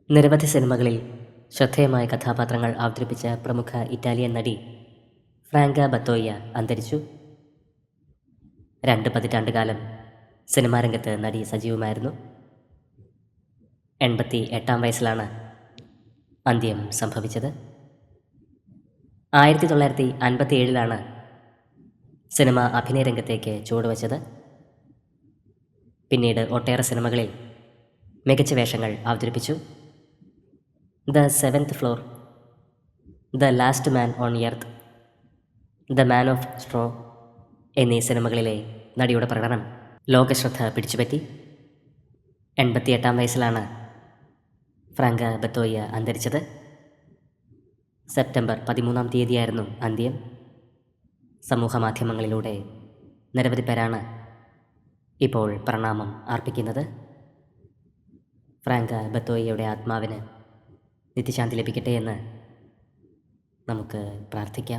നിരവധി സിനിമകളിൽ ശ്രദ്ധേയമായ കഥാപാത്രങ്ങൾ അവതരിപ്പിച്ച പ്രമുഖ ഇറ്റാലിയൻ നടി ഫ്രാങ്ക ബത്തോയ്യ അന്തരിച്ചു. 2 പതിറ്റാണ്ടുകാലം സിനിമാ രംഗത്ത് നടി സജീവമായിരുന്നു. 88-ാം വയസ്സിലാണ് അന്ത്യം സംഭവിച്ചത്. 1957-ലാണ് സിനിമ അഭിനയ രംഗത്തേക്ക് ചുവടുവച്ചത്. പിന്നീട് ഒട്ടേറെ സിനിമകളിൽ മികച്ച വേഷങ്ങൾ അവതരിപ്പിച്ചു. The seventh floor, the last man on earth, the man of straw എന്നീ സിനിമകളിലെ നടിയുടെ പ്രകടനം ലോകശ്രദ്ധ പിടിച്ചുപറ്റി. 88-ാം വയസ്സിലാണ് ഫ്രാങ്ക ബത്തോയ്യ അന്തരിച്ചത്. സെപ്റ്റംബർ 13-ാം തീയതിയായിരുന്നു അന്ത്യം. സമൂഹ മാധ്യമങ്ങളിലൂടെ നിരവധി പേരാണ് ഇപ്പോൾ പ്രണാമം അർപ്പിക്കുന്നത്. ഫ്രാങ്ക ബത്തോയ്യയുടെ ആത്മാവിന് നിത്യശാന്തി ലഭിക്കട്ടെ എന്ന് നമുക്ക് പ്രാർത്ഥിക്കാം.